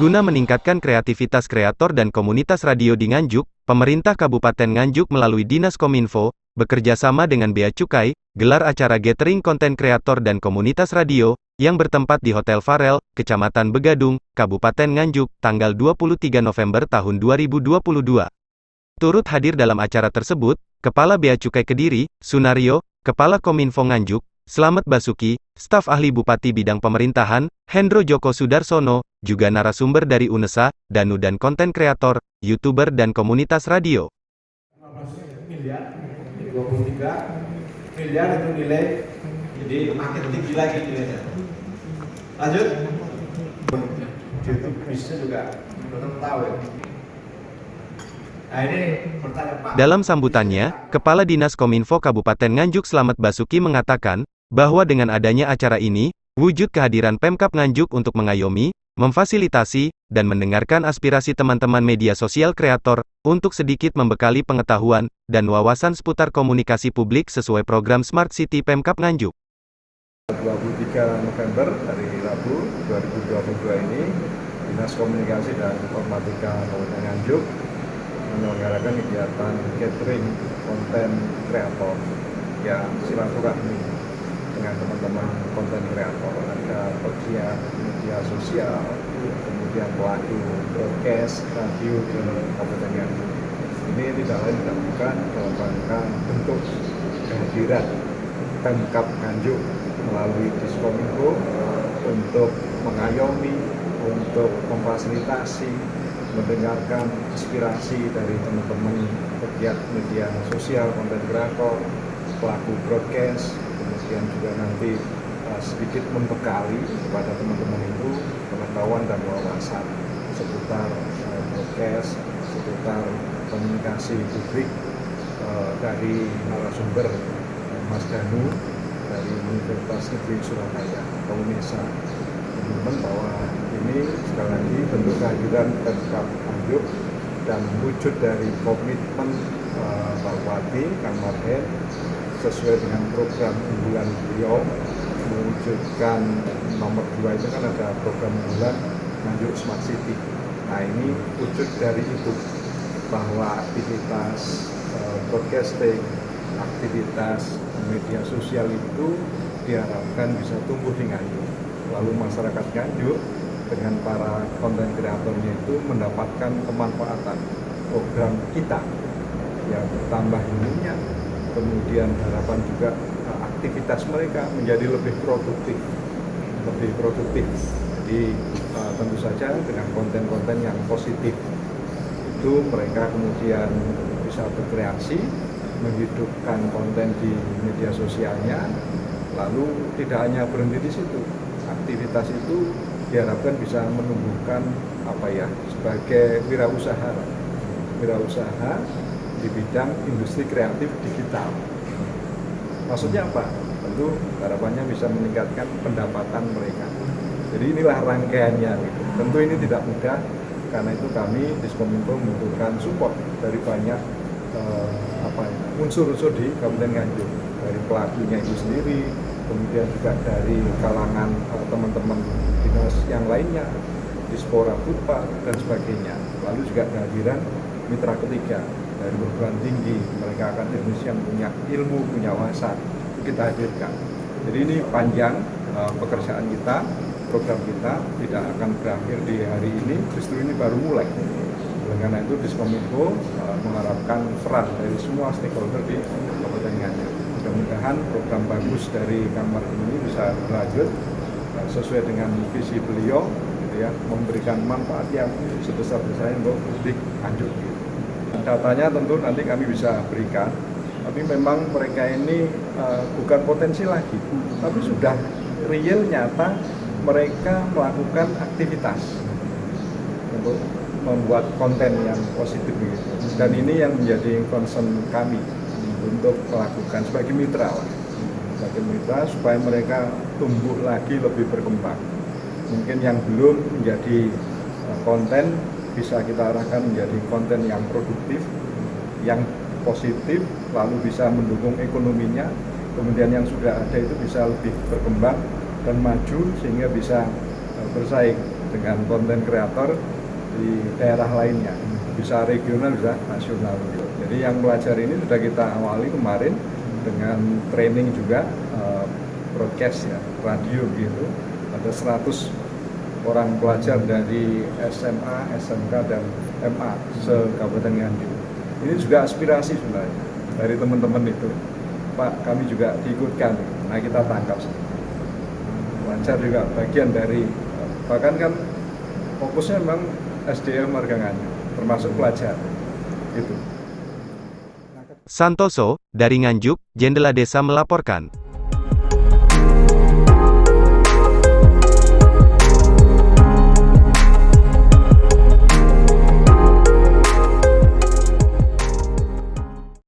Guna meningkatkan kreativitas kreator dan komunitas radio di Nganjuk, pemerintah Kabupaten Nganjuk melalui Dinas Kominfo, bekerja sama dengan Bea Cukai, gelar acara gathering konten kreator dan komunitas radio, yang bertempat di Hotel Farel, Kecamatan Begadung, Kabupaten Nganjuk, tanggal 23 November tahun 2022. Turut hadir dalam acara tersebut, Kepala Bea Cukai Kediri, Sunario, Kepala Kominfo Nganjuk, Slamet Basuki, staf ahli Bupati Bidang Pemerintahan, Hendro Joko Sudarsono, juga narasumber dari UNESA, Danu dan konten kreator, YouTuber dan komunitas radio. 15 miliar, 23 miliar itu nilai, jadi makin tinggi lagi nilainya. Lanjut. YouTube bisa juga belum tahu ya. Nah ini pertanyaan Pak. Dalam sambutannya, Kepala Dinas Kominfo Kabupaten Nganjuk Slamet Basuki mengatakan, bahwa dengan adanya acara ini, wujud kehadiran Pemkab Nganjuk untuk mengayomi, memfasilitasi, dan mendengarkan aspirasi teman-teman media sosial kreator, untuk sedikit membekali pengetahuan, dan wawasan seputar komunikasi publik sesuai program Smart City Pemkab Nganjuk. 23 November, hari Rabu 2022 ini, Dinas Komunikasi dan Informatika Kabupaten Nganjuk menyelenggarakan kegiatan gathering konten kreator yang silaturahmi dengan teman-teman konten kreator. Ada pegiat media sosial, kemudian pelaku broadcast, radio di Kabupaten Nganjuk. Ini tidak lain tidak bukan dalam rangka bentuk kehadiran Pemkab Nganjuk melalui Diskominfo untuk mengayomi, untuk memfasilitasi, mendengarkan aspirasi dari teman-teman pegiat media sosial, konten kreator, pelaku broadcast, kemudian juga nanti sedikit membekali kepada teman-teman itu pengetahuan dan wawasan seputar broadcast, seputar komunikasi publik dari narasumber Mas Danu dari Universitas Negeri Surabaya atau UNESA. Teman-teman bahwa ini sekali lagi bentuk kehadiran Pemkab Nganjuk dan wujud dari komitmen Pak Bupati Kang Marhen sesuai dengan program unggulan beliau mewujudkan nomor 2 itu kan ada program unggulan Nganjuk Smart City. Nah ini wujud dari itu bahwa aktivitas broadcasting, aktivitas media sosial itu diharapkan bisa tumbuh di Nganjuk. Lalu masyarakat Nganjuk dengan para konten kreatornya itu mendapatkan kemanfaatan program kita yang bertambah unitnya, kemudian harapan juga aktivitas mereka menjadi lebih produktif. Jadi tentu saja dengan konten-konten yang positif itu mereka kemudian bisa berkreasi, menghidupkan konten di media sosialnya, lalu tidak hanya berhenti di situ. Aktivitas itu diharapkan bisa menumbuhkan sebagai wirausaha di bidang industri kreatif digital. Maksudnya apa? Tentu harapannya bisa meningkatkan pendapatan mereka. Jadi inilah rangkaiannya. Tentu ini tidak mudah, karena itu kami Diskominfo membutuhkan support dari banyak unsur-unsur di Kabupaten Nganjuk, dari pelakunya itu sendiri, kemudian juga dari kalangan teman-teman dinas yang lainnya, Dispora Putpa dan sebagainya. Lalu juga kehadiran mitra ketiga dari perguruan tinggi, mereka akademis yang punya ilmu, punya wawasan, kita hadirkan. Jadi ini panjang pekerjaan kita, program kita tidak akan berakhir di hari ini, justru ini baru mulai. Oleh karena itu Diskominfo mengharapkan peran dari semua stakeholder di Kabupaten Nganjuk. Mudah-mudahan program bagus dari Kang Marhen ini bisa berlanjut sesuai dengan visi beliau, gitu ya, memberikan manfaat yang sebesar-besarnya untuk publik Nganjuk. Datanya tentu nanti kami bisa berikan, tapi memang mereka ini bukan potensi lagi, tapi sudah real nyata mereka melakukan aktivitas untuk membuat konten yang positif begitu. Dan ini yang menjadi concern kami untuk melakukan sebagai mitra supaya mereka tumbuh lagi, lebih berkembang. Mungkin yang belum menjadi konten bisa kita arahkan menjadi konten yang produktif, yang positif, lalu bisa mendukung ekonominya. Kemudian yang sudah ada itu bisa lebih berkembang dan maju sehingga bisa bersaing dengan konten kreator di daerah lainnya, bisa regional, bisa nasional. Jadi yang pelajar ini sudah kita awali kemarin dengan training juga broadcast ya, radio gitu. Ada 100 orang pelajar dari SMA, SMK, dan MA se-Kabupaten Nganjuk. Ini juga aspirasi sebenarnya dari teman-teman itu. Pak, kami juga diikutkan. Nah, kita tangkap. Pelajar juga bagian dari, bahkan kan fokusnya memang SDM warga Nganjuk, termasuk pelajar. Gitu. Santoso, dari Nganjuk, Jendela Desa melaporkan.